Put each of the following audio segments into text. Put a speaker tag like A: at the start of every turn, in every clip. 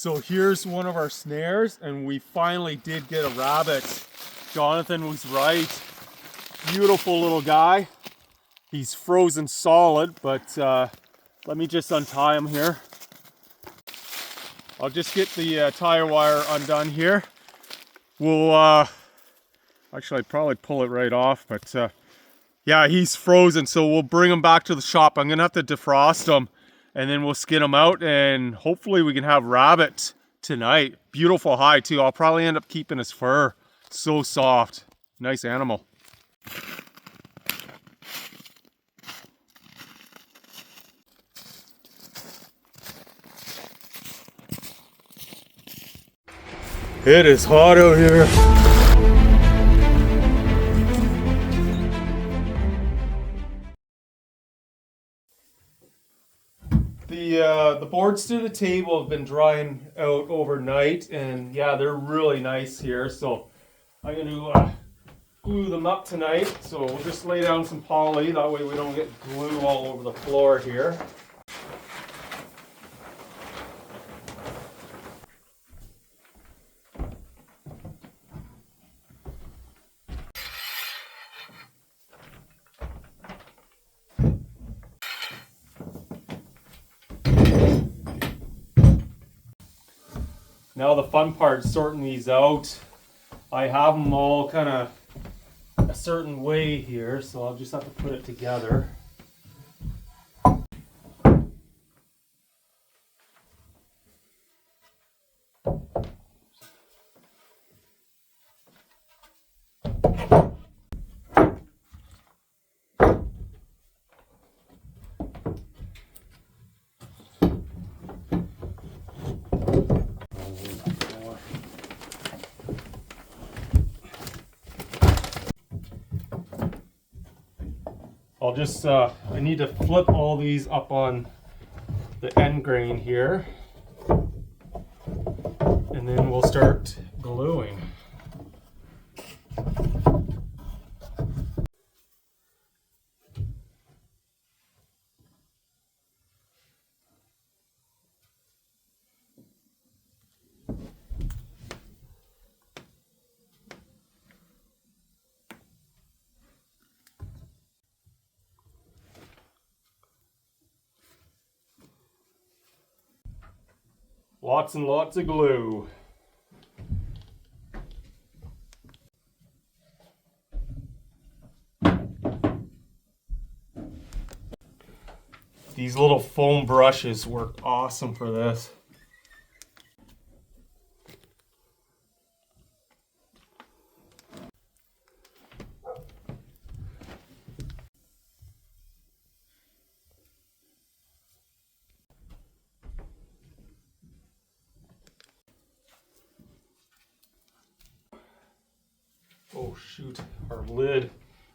A: So here's one of our snares, and we finally did get a rabbit. Jonathan was right. Beautiful little guy. He's frozen solid, but let me just untie him here. I'll just get the tire wire undone here. We'll actually I'd probably pull it right off, but yeah, he's frozen, so we'll bring him back to the shop. I'm gonna have to defrost him, and then we'll skin him out, and hopefully we can have rabbit tonight. Beautiful hide too. I'll probably end up keeping his fur. So soft. Nice animal. It is hot out here. The boards to the table have been drying out overnight, and yeah, they're really nice here. So I'm going to glue them up tonight. So we'll just lay down some poly, that way we don't get glue all over the floor here. Now the fun part is sorting these out. I have them all kind of a certain way here, so I'll just have to put it together. I'll just, I need to flip all these up on the end grain here, and then we'll start gluing. Lots and lots of glue. These little foam brushes work awesome for this. Oh shoot, our lid.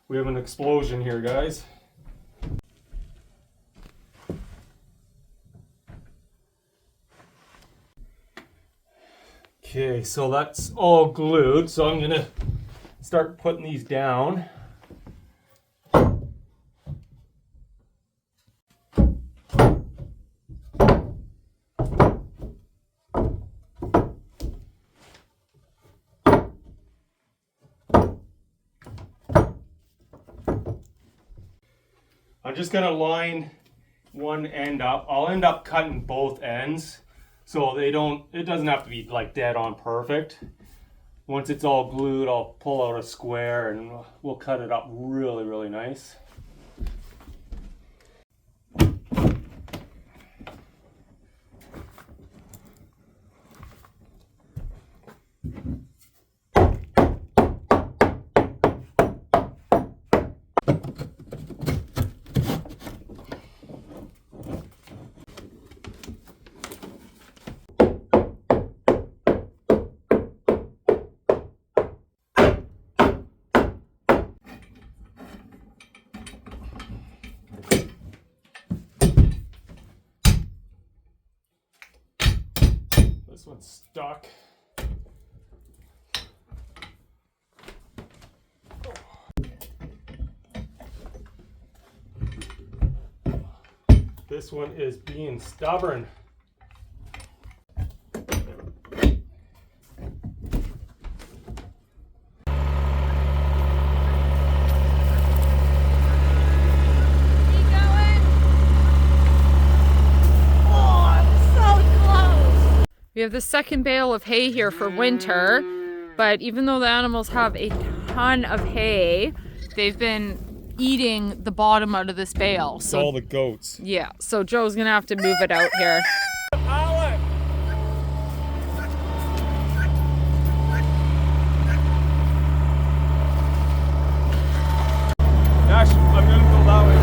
A: We have an explosion here, guys. Okay, so that's all glued, so I'm gonna start putting these down. I'm just gonna line one end up. I'll end up cutting both ends so it doesn't have to be like dead on perfect. Once it's all glued, I'll pull out a square and we'll cut it up really, really nice. This one's stuck. This one is being stubborn.
B: We have the second bale of hay here for winter, but even though the animals have a ton of hay, they've been eating the bottom out of this bale.
A: So all the goats.
B: Yeah, so Joe's gonna have to move it out here.
A: Nash, I'm gonna go that way.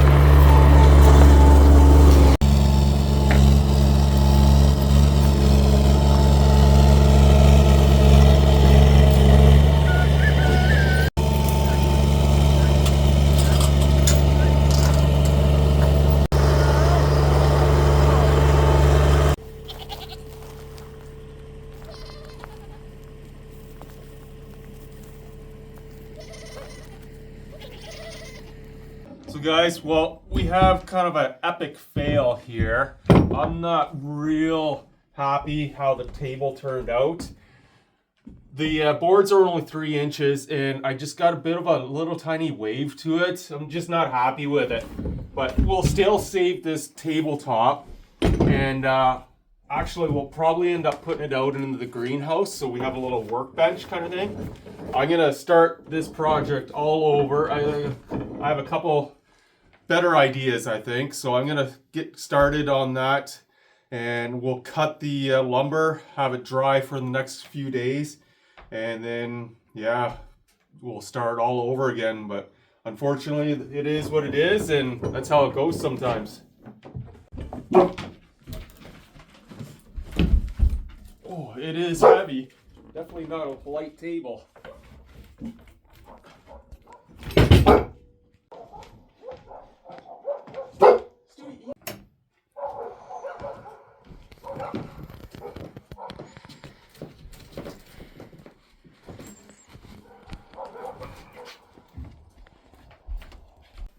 A: So guys, well, we have kind of an epic fail here. I'm not real happy how the table turned out. The boards are only 3 inches and I just got a bit of a little tiny wave to it. I'm just not happy with it. But we'll still save this tabletop, and actually we'll probably end up putting it out into the greenhouse so we have a little workbench kind of thing. I'm gonna start this project all over. I have a couple better ideas, I think, so I'm gonna get started on that, and we'll cut the lumber, have it dry for the next few days, and then yeah, we'll start all over again. But unfortunately it is what it is, and that's how it goes sometimes. Oh, it is heavy. Definitely not a light table.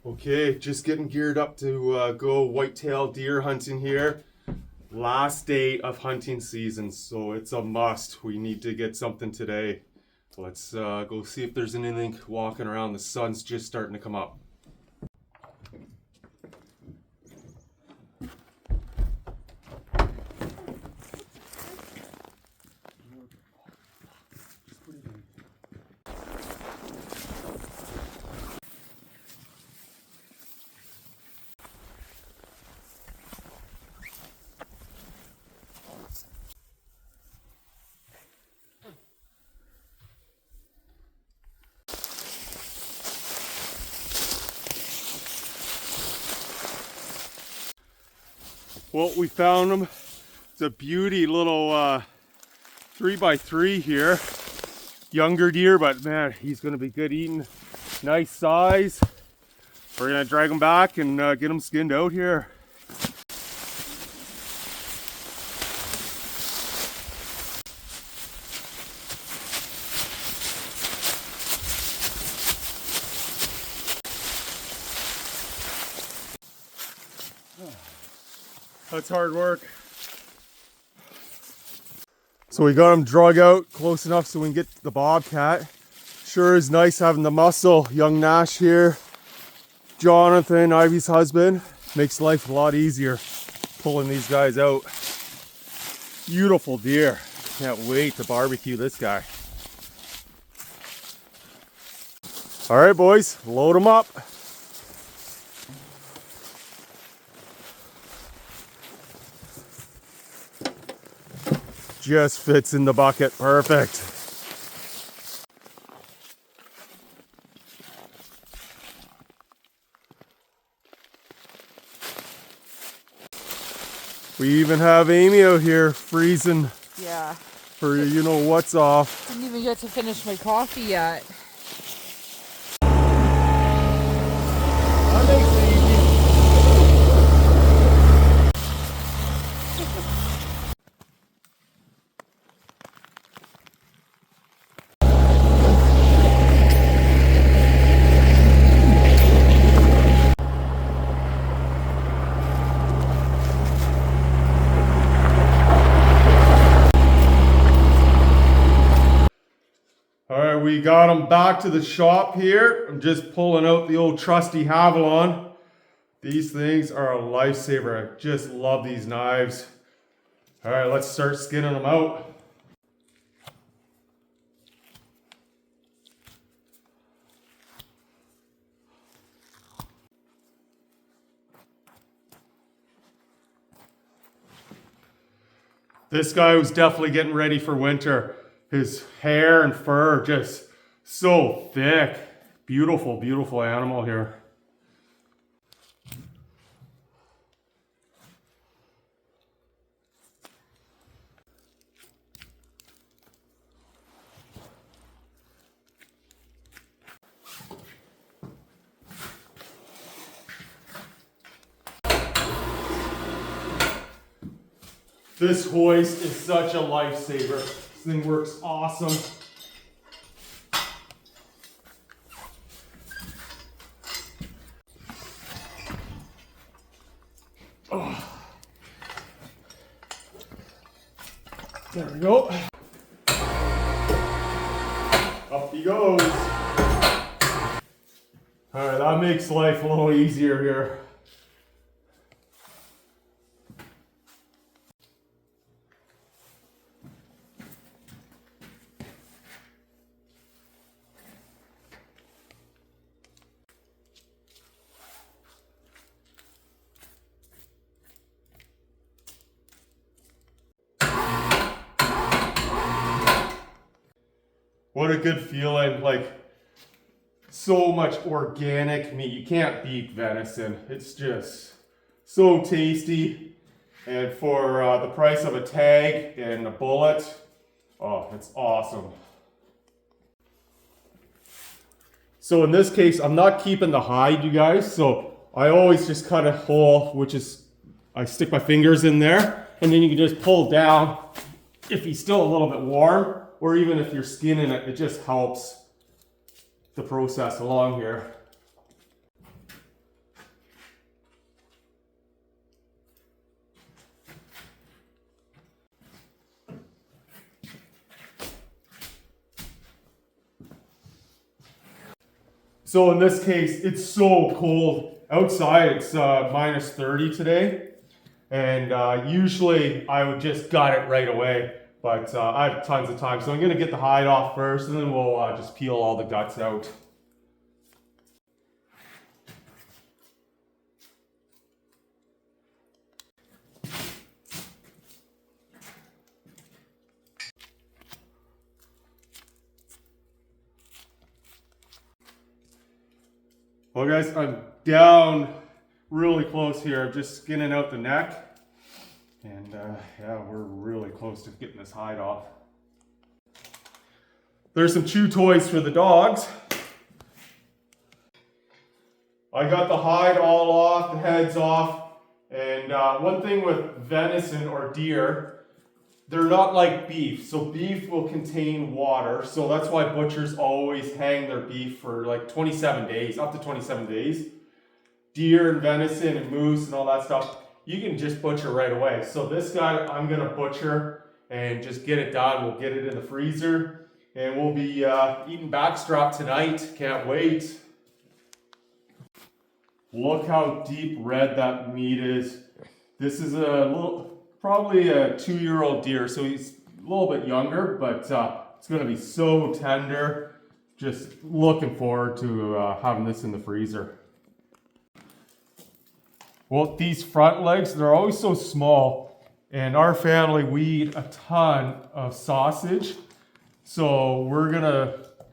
A: Okay, just getting geared up to go whitetail deer hunting here. Last day of hunting season, so it's a must. We need to get something today. Let's go see if there's anything walking around. The sun's just starting to come up. Well, we found him. It's a beauty little 3x3 here. Younger deer, but man, he's gonna be good eating. Nice size. We're gonna drag him back and get him skinned out here. That's hard work. So we got him drug out close enough so we can get the bobcat. Sure is nice having the muscle. Young Nash here, Jonathan, Ivy's husband, makes life a lot easier pulling these guys out. Beautiful deer. Can't wait to barbecue this guy. All right, boys, load them up. Just fits in the bucket, perfect. We even have Amy out here freezing.
B: Yeah.
A: For you know what's off.
B: Didn't even get to finish my coffee yet.
A: That makes it easy. We got them back to the shop here. I'm just pulling out the old trusty Havalon. These things are a lifesaver. I just love these knives. All right, let's start skinning them out. This guy was definitely getting ready for winter. His hair and fur just so thick. Beautiful, beautiful animal here. This hoist is such a lifesaver. This thing works awesome. Oh. There we go. Up he goes. All right, that makes life a little easier here. What a good feeling, like so much organic meat. You can't beat venison. It's just so tasty. And for the price of a tag and a bullet, oh, it's awesome. So in this case, I'm not keeping the hide, you guys. So I always just cut a hole, which is, I stick my fingers in there and then you can just pull down if he's still a little bit warm. Or even if you're skinning it, it just helps the process along here. So in this case, it's so cold. Outside, it's minus 30 today. And usually I would just gut it right away. But I have tons of time, so I'm gonna get the hide off first and then we'll just peel all the guts out. Well guys, I'm down really close here. I'm just skinning out the neck. And yeah, we're really close to getting this hide off. There's some chew toys for the dogs. I got the hide all off, the heads off. And one thing with venison or deer, they're not like beef. So beef will contain water. So that's why butchers always hang their beef for like 27 days, up to 27 days. Deer and venison and moose and all that stuff, you can just butcher right away. So this guy, I'm gonna butcher and just get it done. We'll get it in the freezer and we'll be eating backstrap tonight. Can't wait. Look how deep red that meat is. This is probably a 2-year-old deer. So he's a little bit younger, but it's gonna be so tender. Just looking forward to having this in the freezer. Well, these front legs, they're always so small. And our family, we eat a ton of sausage. So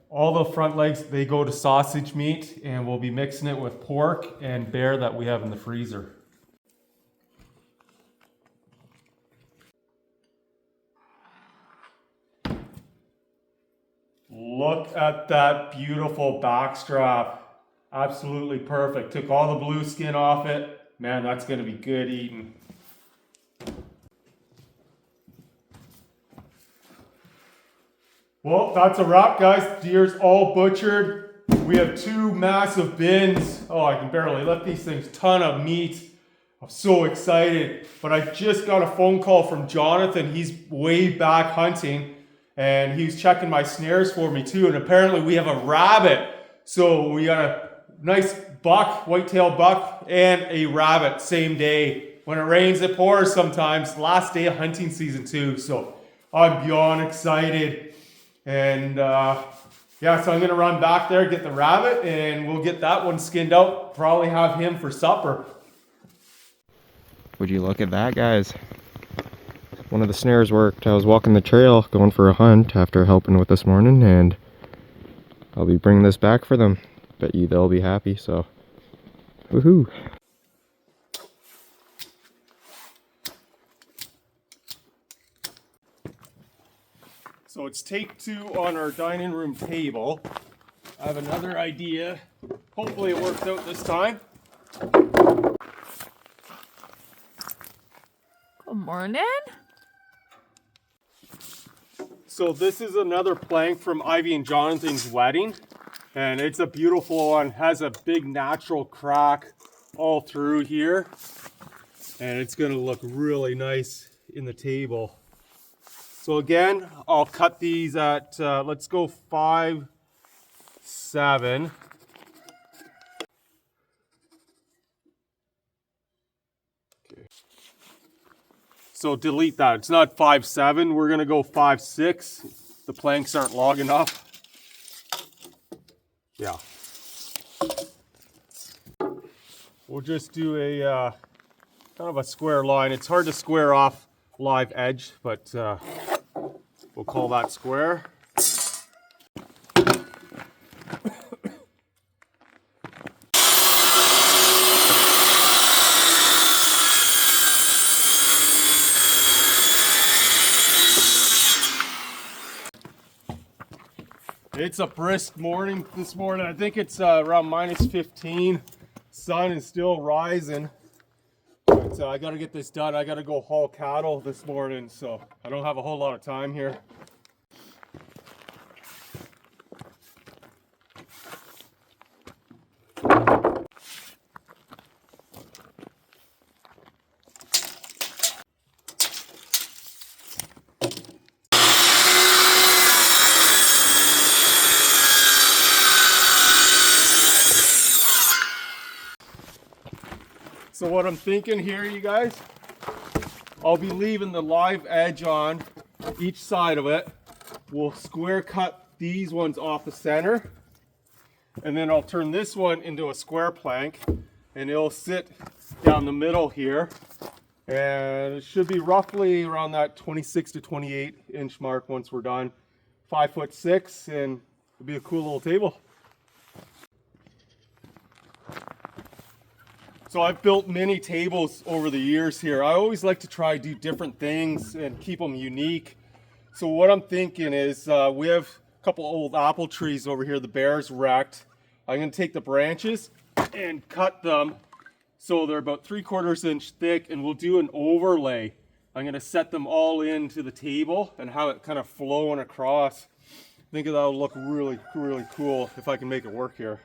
A: all the front legs, they go to sausage meat and we'll be mixing it with pork and bear that we have in the freezer. Look at that beautiful backstrap. Absolutely perfect. Took all the blue skin off it. Man, that's gonna be good eating. Well, that's a wrap, guys. Deer's all butchered. We have 2 massive bins. Oh, I can barely lift these things. Ton of meat. I'm so excited. But I just got a phone call from Jonathan. He's way back hunting. And he was checking my snares for me too. And apparently we have a rabbit. So we got a nice buck, whitetail buck, and a rabbit same day. when it rains, it pours sometimes. Last day of hunting season too, so I'm beyond excited. And yeah, so I'm gonna run back there, get the rabbit, and we'll get that one skinned out. Probably have him for supper.
C: Would you look at that, guys? One of the snares worked. I was walking the trail going for a hunt after helping with this morning, and I'll be bringing this back for them. Bet you they'll be happy, so woohoo.
A: So it's take 2 on our dining room table. I have another idea. Hopefully it works out this time.
B: Good morning.
A: So this is another plank from Ivy and Jonathan's wedding. And it's a beautiful one. Has a big natural crack all through here. And it's gonna look really nice in the table. So again, I'll cut these at, let's go 5/7. Okay. So delete that, it's not 5/7, we're gonna go 5/6. The planks aren't long enough. Yeah. We'll just do a kind of a square line. It's hard to square off live edge, but we'll call that square. It's a brisk morning this morning. I think it's around -15. Sun is still rising. But I gotta get this done. I gotta go haul cattle this morning, so I don't have a whole lot of time here. So what I'm thinking here, you guys, I'll be leaving the live edge on each side of it. We'll square cut these ones off the center, and then I'll turn this one into a square plank, and it'll sit down the middle here, and it should be roughly around that 26 to 28 inch mark once we're done. 5'6", and it'll be a cool little table. So I've built many tables over the years here. I always like to try do different things and keep them unique. So what I'm thinking is we have a couple old apple trees over here the bears wrecked. I'm gonna take the branches and cut them so they're about 3/4 inch thick, and we'll do an overlay. I'm gonna set them all into the table and have it kind of flowing across. I think that'll look really, really cool if I can make it work here.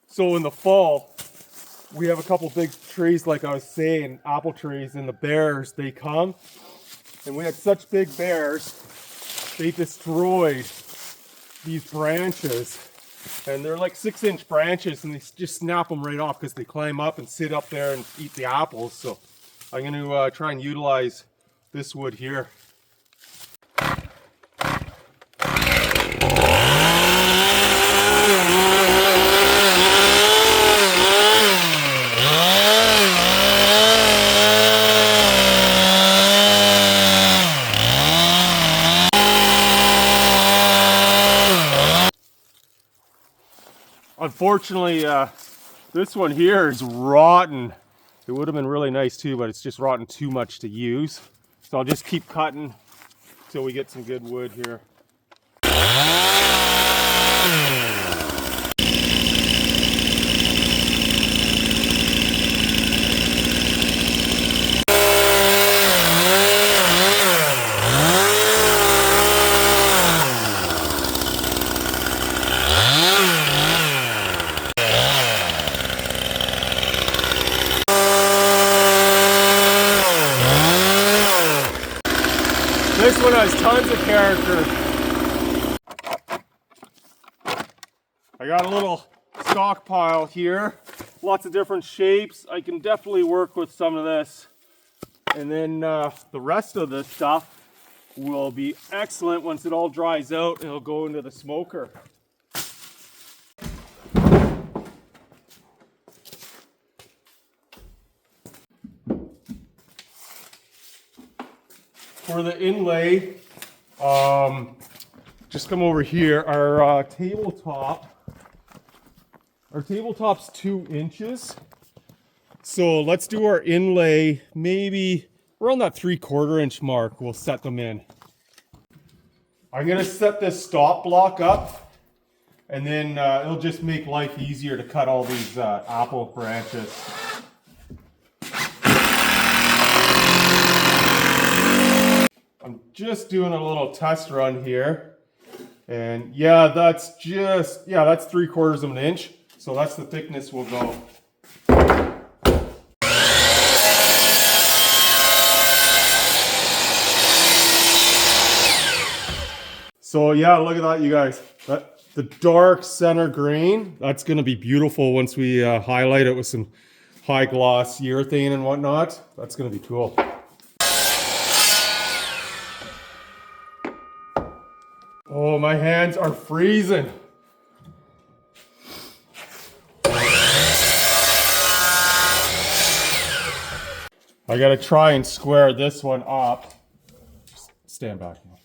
A: So in the fall, we have a couple big trees, like I was saying, apple trees, and the bears, they come. And we had such big bears, they destroyed these branches. And they're like 6-inch branches, and they just snap them right off because they climb up and sit up there and eat the apples. So I'm going to try and utilize this wood here. Unfortunately, this one here is rotten. It would have been really nice too, but it's just rotten too much to use. So I'll just keep cutting until we get some good wood here. This one has tons of character. I got a little stockpile here, lots of different shapes. I can definitely work with some of this. And then the rest of this stuff will be excellent once it all dries out. It'll go into the smoker. For the inlay, just come over here. Our tabletop's 2 inches. So let's do our inlay maybe around that 3/4 inch mark. We'll set them in. I'm gonna set this stop block up, and then it'll just make life easier to cut all these apple branches. I'm just doing a little test run here, and yeah, that's 3/4 of an inch. So that's the thickness we'll go. So yeah, look at that, you guys. The dark center grain, that's gonna be beautiful once we highlight it with some high gloss urethane and whatnot. That's gonna be cool. Oh, my hands are freezing. I gotta try and square this one up. Just stand back now.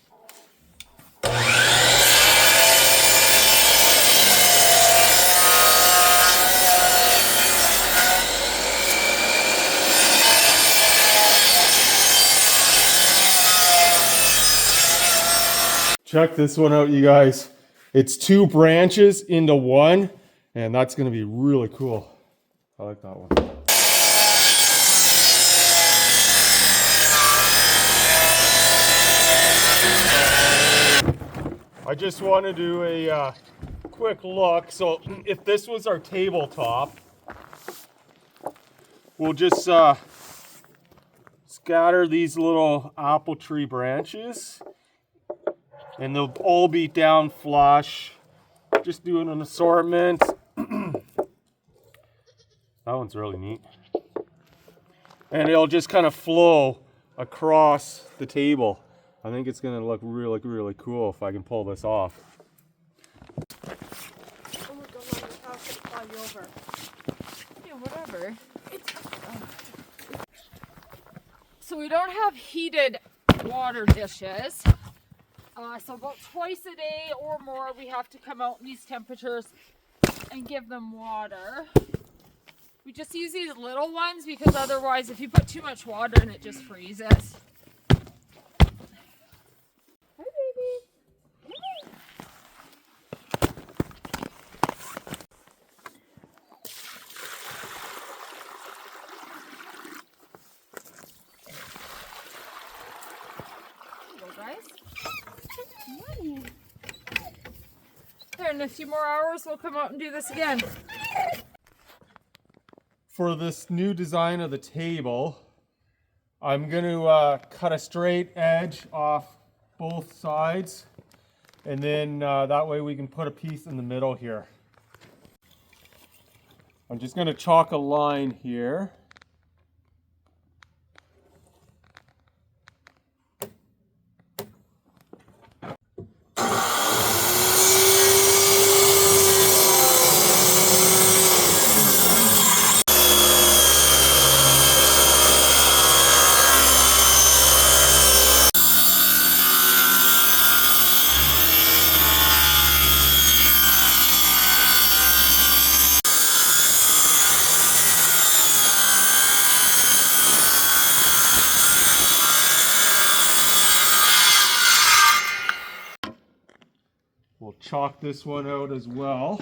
A: Check this one out, you guys. It's 2 branches into one, and that's gonna be really cool. I like that one. I just want to do a quick look. So if this was our tabletop, we'll just scatter these little apple tree branches, and they'll all be down flush. Just doing an assortment. That one's really neat. And it'll just kind of flow across the table. I think it's gonna look really, really cool if I can pull this off.
B: Oh my god, I'll fly you over. Yeah, whatever. So we don't have heated water dishes. So about twice a day or more we have to come out in these temperatures and give them water. We just use these little ones because otherwise if you put too much water in it just freezes. Hi baby. Hello guys. There, in a few more hours we'll come out and do this again.
A: For this new design of the table, I'm going to cut a straight edge off both sides, and then that way we can put a piece in the middle here. I'm just going to chalk a line here. We'll chalk this one out as well.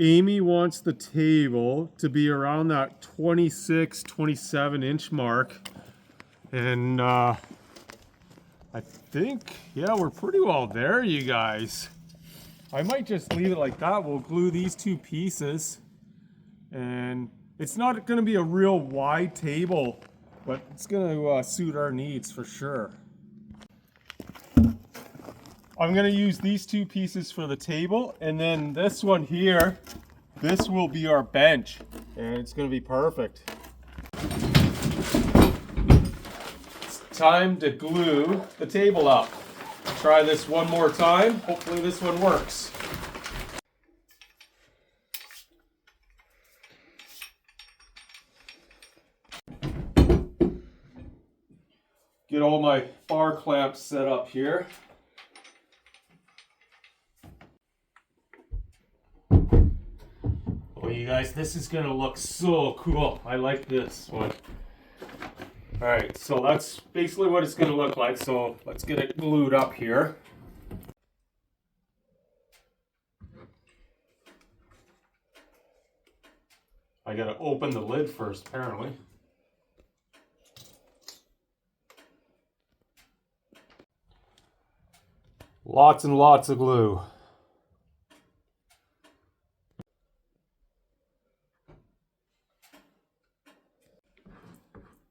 A: Amy wants the table to be around that 26, 27 inch mark. And I think, yeah, we're pretty well there, you guys. I might just leave it like that. We'll glue these two pieces. And it's not going to be a real wide table, but it's going to suit our needs for sure. I'm going to use these two pieces for the table, and then this one here, this will be our bench, and it's going to be perfect. It's time to glue the table up. Try this one more time. Hopefully this one works. Get all my bar clamps set up here. Oh, you guys, this is gonna look so cool. I like this one. All right, so that's basically what it's gonna look like. So let's get it glued up here. I gotta open the lid first, apparently. Lots and lots of glue.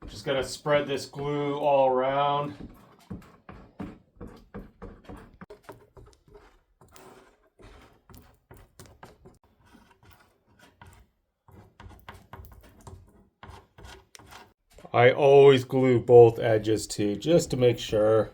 A: Just gotta spread this glue all around. I always glue both edges too, just to make sure.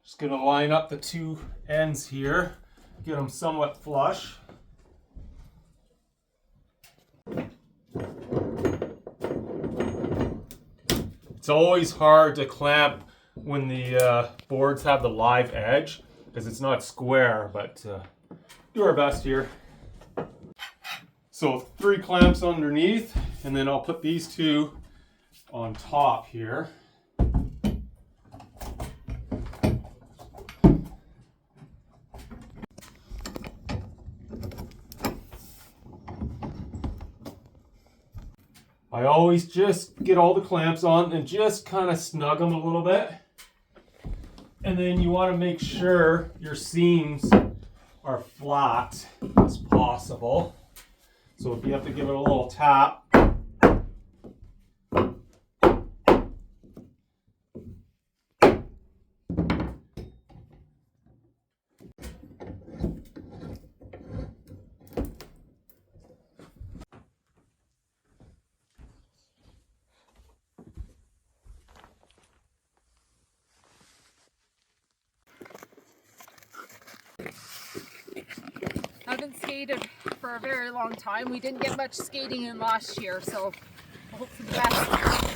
A: Just gonna line up the two ends here, get them somewhat flush. It's always hard to clamp when the boards have the live edge because it's not square, but do our best here. So 3 clamps underneath, and then I'll put these 2 on top here. I always just get all the clamps on and just kind of snug them a little bit. And then you want to make sure your seams are flat as possible. So if you have to give it a little tap.
B: I haven't skated for a very long time. We didn't get much skating in last year, so I hope for the best.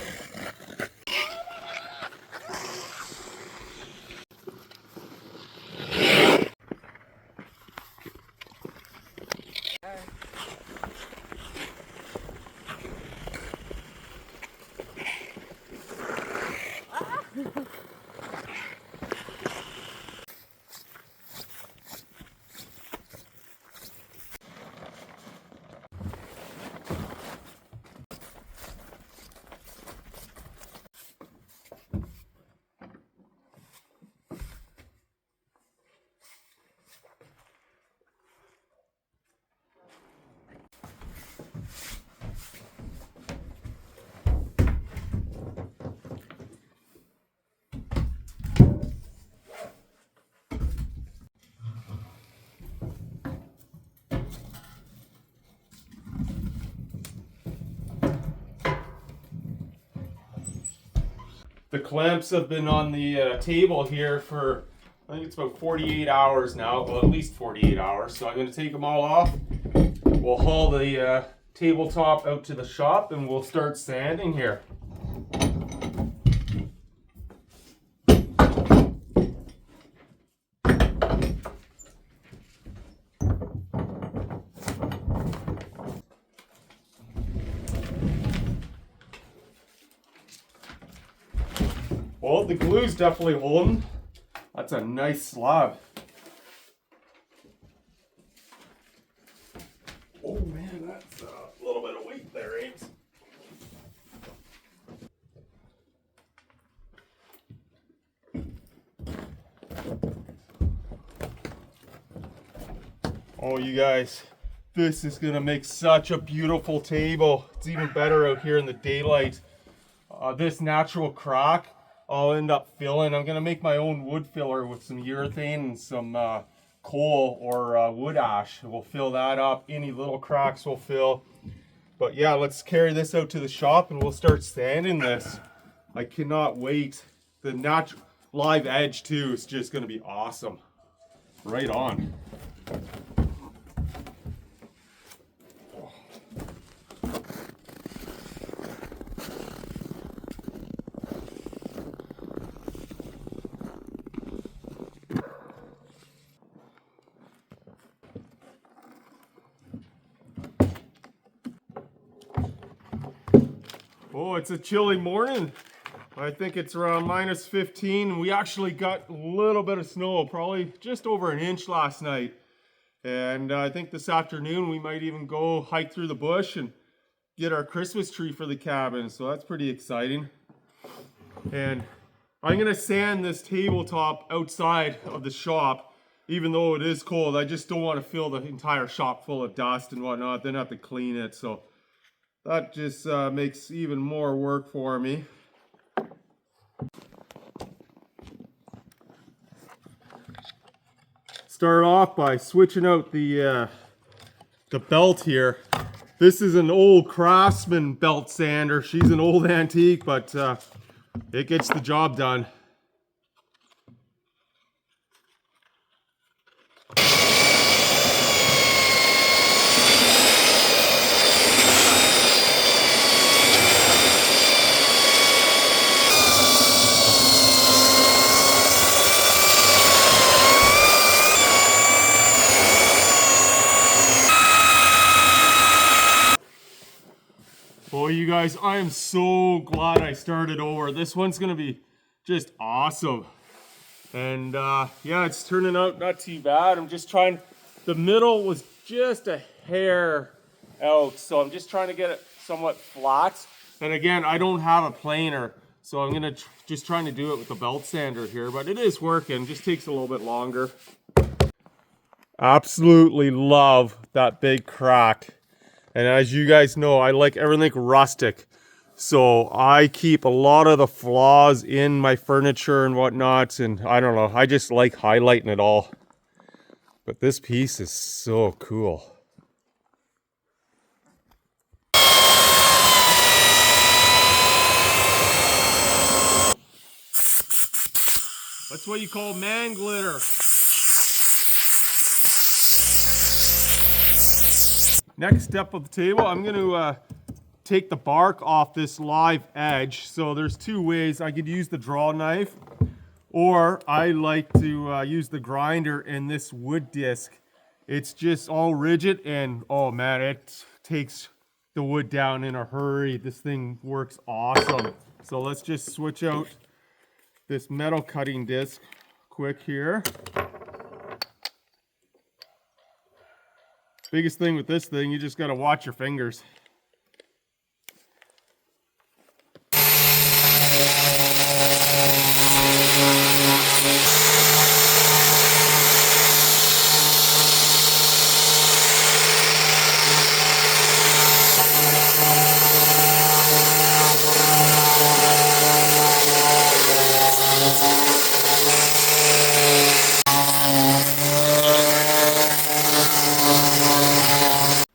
A: The clamps have been on the table here for, I think it's about 48 hours now, well at least 48 hours. So I'm going to take them all off. We'll haul the tabletop out to the shop and we'll start sanding here. Well, the glue's definitely holding. That's a nice slab. Oh man, that's a little bit of weight there, Ames. Oh, you guys, this is gonna make such a beautiful table. It's even better out here in the daylight. This natural crack, I'll end up filling. I'm gonna make my own wood filler with some urethane and some coal or wood ash. We'll fill that up. Any little cracks will fill. But yeah, let's carry this out to the shop and we'll start sanding this. I cannot wait. The natural live edge too is just gonna be awesome. Right on. Oh, it's a chilly morning. I think it's around -15. We actually got a little bit of snow, probably just over an inch last night. And I think this afternoon we might even go hike through the bush and get our Christmas tree for the cabin. So that's pretty exciting. And I'm gonna sand this tabletop outside of the shop, even though it is cold. I just don't want to fill the entire shop full of dust and whatnot, then have to clean it. So that just makes even more work for me. Start off by switching out the belt here. This is an old Craftsman belt sander. She's an old antique, but it gets the job done. Well, you guys, I am so glad I started over. This one's gonna be just awesome. And yeah, it's turning out not too bad. I'm just trying, the middle was just a hair out, so I'm just trying to get it somewhat flat. And again, I don't have a planer, so I'm gonna just trying to do it with the belt sander here, but it is working, just takes a little bit longer. Absolutely love that big crack. And as you guys know, I like everything rustic. So I keep a lot of the flaws in my furniture and whatnot. And I don't know, I just like highlighting it all. But this piece is so cool. That's what you call man glitter. Next step of the table, I'm going to take the bark off this live edge. So there's two ways. I could use the draw knife, or I like to use the grinder in this wood disc. It's just all rigid, and oh man, it takes the wood down in a hurry. This thing works awesome. So let's just switch out this metal cutting disc quick here. Biggest thing with this thing, you just gotta watch your fingers.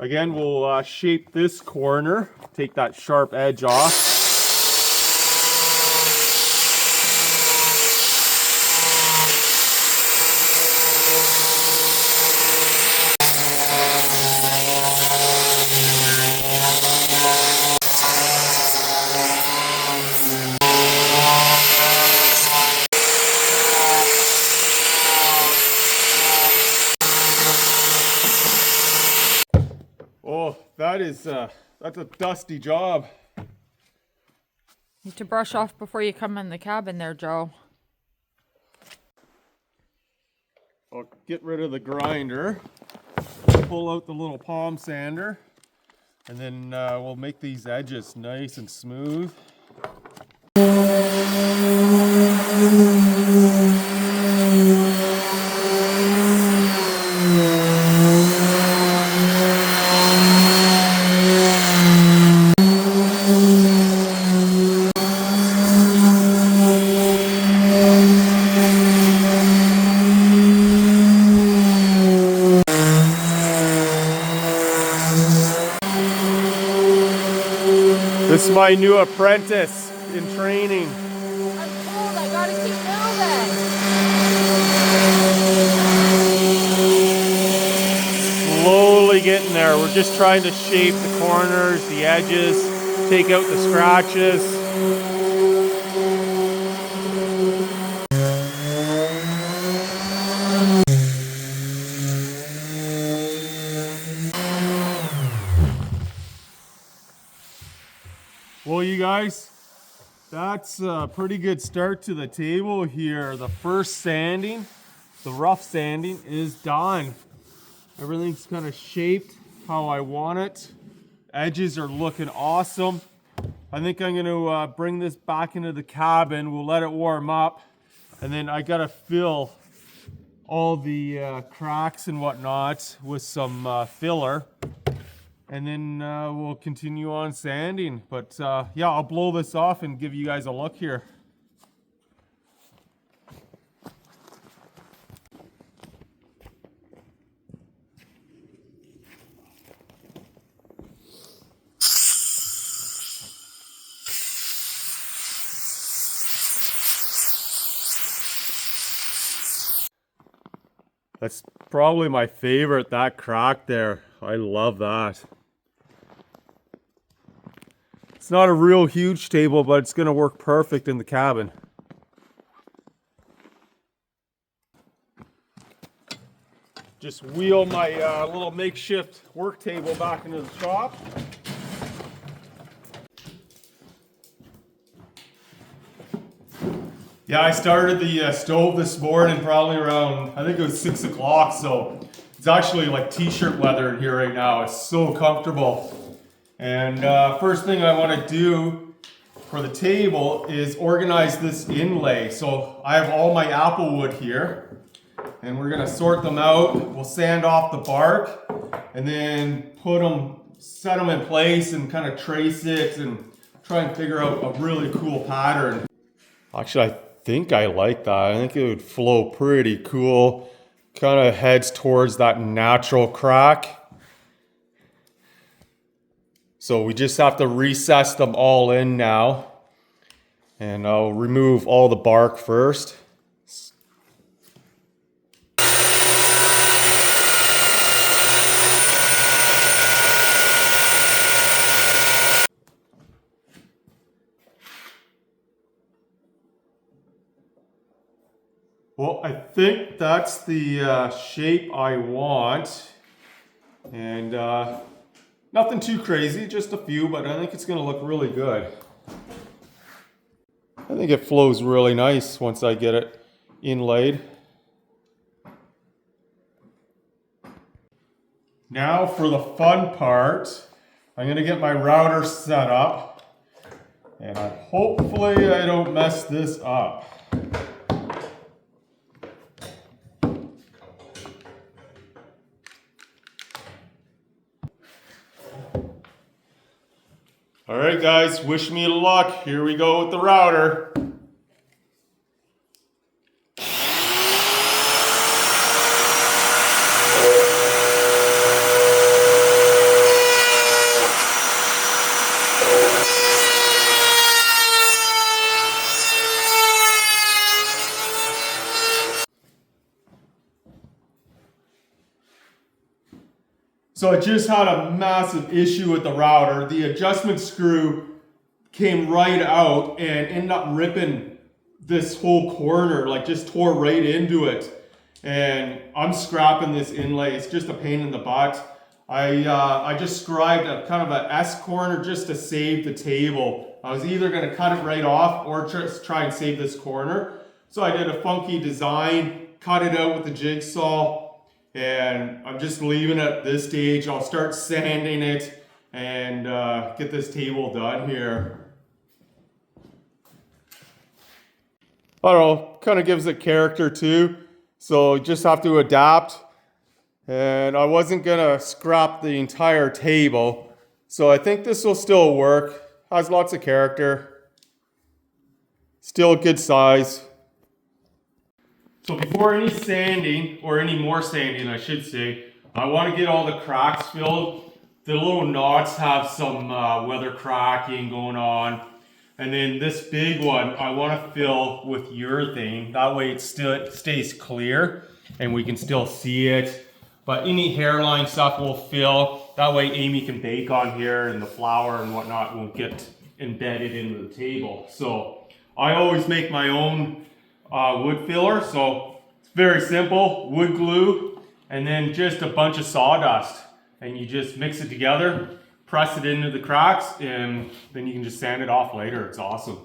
A: Again, we'll shape this corner, take that sharp edge off. Oh, that's a dusty job.
B: Need to brush off before you come in the cabin there, Joe.
A: I'll get rid of the grinder, pull out the little palm sander, and then we'll make these edges nice and smooth. This is my new apprentice in training.
B: I'm cold, I gotta keep moving.
A: Slowly getting there. We're just trying to shape the corners, the edges, take out the scratches. Well, you guys, that's a pretty good start to the table here. The first sanding, the rough sanding, is done. Everything's kind of shaped how I want it. Edges are looking awesome. I think I'm going to bring this back into the cabin. We'll let it warm up. And then I got to fill all the cracks and whatnot with some filler. And then we'll continue on sanding. But yeah, I'll blow this off and give you guys a look here. That's probably my favorite, that crack there. I love that. It's not a real huge table, but it's gonna work perfect in the cabin. Just wheel my little makeshift work table back into the shop. Yeah, I started the stove this morning probably around, I think it was 6 o'clock, so it's actually like t-shirt weather in here right now. It's so comfortable. And first thing I want to do for the table is organize this inlay. So I have all my apple wood here, and we're going to sort them out. We'll sand off the bark and then set them in place and kind of trace it and try and figure out a really cool pattern. Actually, I think I like that. I think it would flow pretty cool. Kind of heads towards that natural crack. So we just have to recess them all in now. And I'll remove all the bark first. Well, I think that's the shape I want. And nothing too crazy, just a few, but I think it's gonna look really good. I think it flows really nice once I get it inlaid. Now for the fun part, I'm gonna get my router set up, and hopefully I don't mess this up. All right, guys, wish me luck. Here we go with the router. So I just had a massive issue with the router. The adjustment screw came right out and ended up ripping this whole corner, like just tore right into it. And I'm scrapping this inlay. It's just a pain in the butt. I just scribed a kind of an S corner just to save the table. I was either going to cut it right off or just try and save this corner. So I did a funky design, cut it out with the jigsaw, and I'm just leaving it at this stage. I'll start sanding it and get this table done here. I don't know, kind of gives it character too. So you just have to adapt. And I wasn't gonna scrap the entire table. So I think this will still work. Has lots of character. Still a good size. So before any sanding, or any more sanding I should say, I want to get all the cracks filled. The little knots have some weather cracking going on. And then this big one, I want to fill with urethane. That way it still stays clear and we can still see it. But any hairline stuff will fill. That way Amy can bake on here and the flour and whatnot won't get embedded into the table. So I always make my own wood filler. So it's very simple, wood glue, and then just a bunch of sawdust. And you just mix it together, press it into the cracks, and then you can just sand it off later. It's awesome.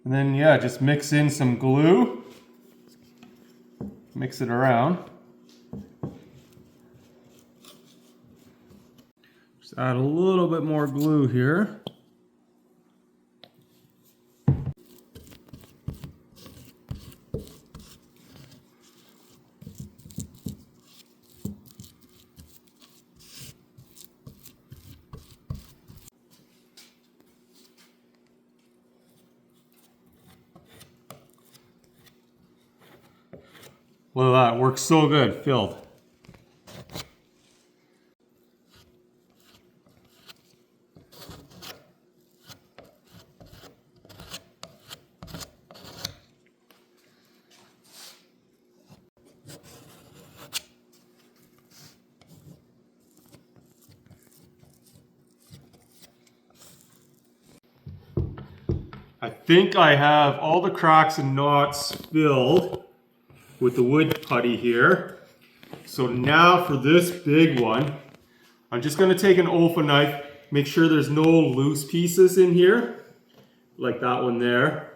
A: And then yeah, just mix in some glue. Mix it around. Just add a little bit more glue here. Look at that, it works so good, filled. I think I have all the cracks and knots filled with the wood putty here. So now for this big one, I'm just gonna take an Olfa knife, make sure there's no loose pieces in here, like that one there.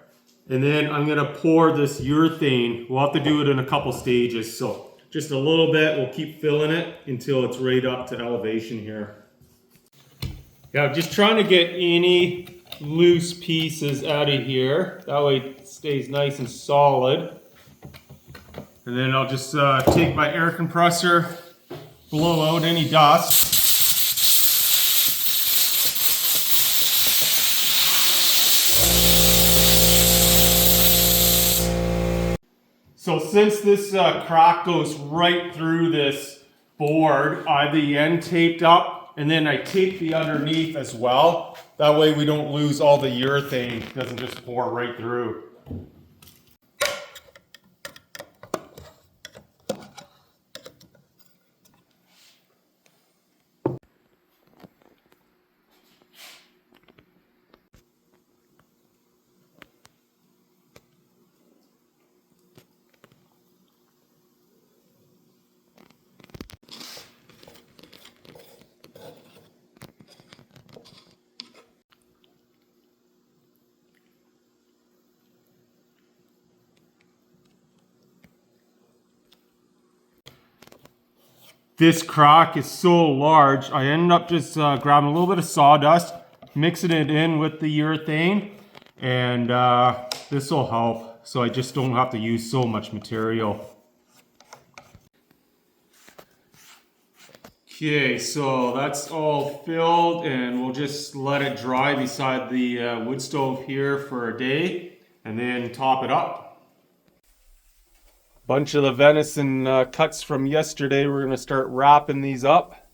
A: And then I'm gonna pour this urethane. We'll have to do it in a couple stages. So just a little bit, we'll keep filling it until it's right up to elevation here. Yeah, I'm just trying to get any loose pieces out of here. That way it stays nice and solid. And then I'll just take my air compressor, blow out any dust. So since this crack goes right through this board, I have the end taped up, and then I tape the underneath as well. That way we don't lose all the urethane. It doesn't just pour right through. This crack is so large, I ended up just grabbing a little bit of sawdust, mixing it in with the urethane, and this will help, so I just don't have to use so much material. Okay, so that's all filled, and we'll just let it dry beside the wood stove here for a day, and then top it up. Bunch of the venison cuts from yesterday. We're gonna start wrapping these up.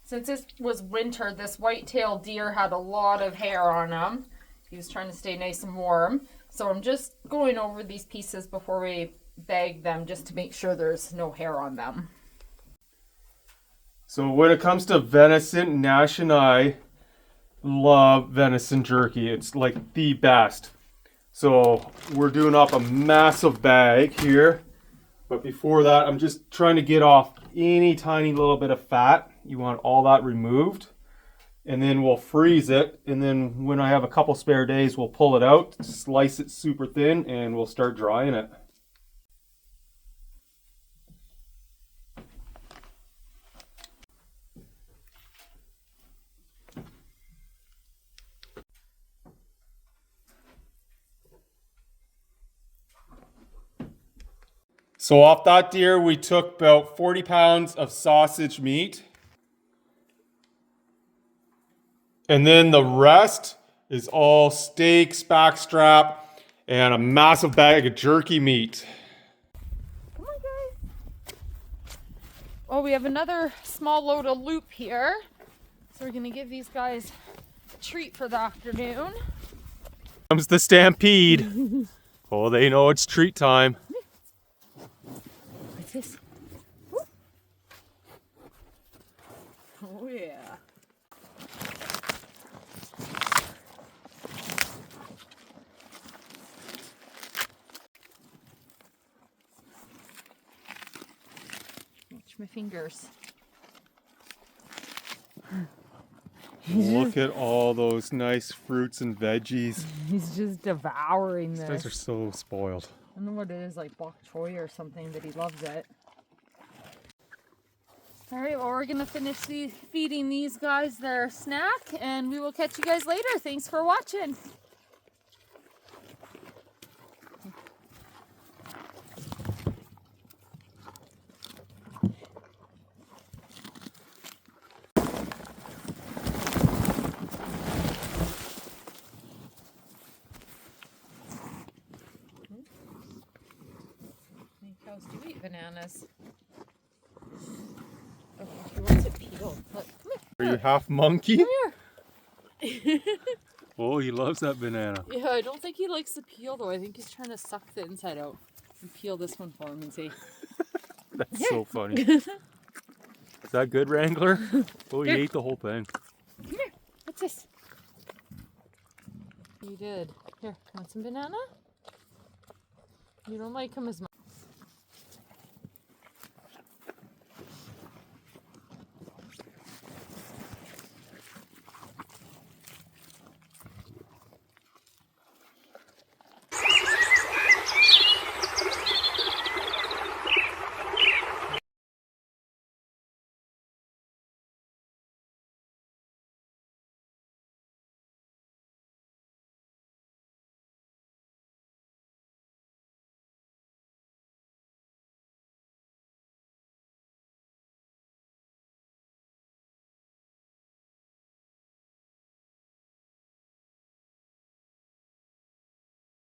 B: Since this was winter, this whitetail deer had a lot of hair on him. He was trying to stay nice and warm. So I'm just going over these pieces before we bag them just to make sure there's no hair on them.
A: So when it comes to venison, Nash and I love venison jerky. It's like the best. So we're doing up a massive bag here. But before that, I'm just trying to get off any tiny little bit of fat. You want all that removed. And then we'll freeze it. And then when I have a couple spare days, we'll pull it out, slice it super thin, and we'll start drying it. So off that deer, we took about 40 pounds of sausage meat. And then the rest is all steaks, backstrap, and a massive bag of jerky meat.
B: Come on, guys. Oh, we have another small load of loop here. So we're gonna give these guys a treat for the afternoon.
A: Comes the stampede. Oh, they know it's treat time.
B: What's this? Woo. Oh yeah. Watch my fingers.
A: Look at all those nice fruits and veggies.
B: He's just devouring
A: These guys are so spoiled.
B: I don't know what it is, like bok choy or something, but he loves it. All right, well, we're gonna finish feeding these guys their snack, and we will catch you guys later. Thanks for watching. Cows do eat bananas. Oh, he wants it peeled. Look, come here.
A: Are you half monkey?
B: Come here.
A: Oh, he loves that banana.
B: Yeah, I don't think he likes the peel though. I think he's trying to suck the inside out and peel this one for him and see.
A: That's so funny. Is that good, Wrangler? Oh, he ate the whole thing.
B: Come here. What's this? You did. Here, want some banana? You don't like him as much.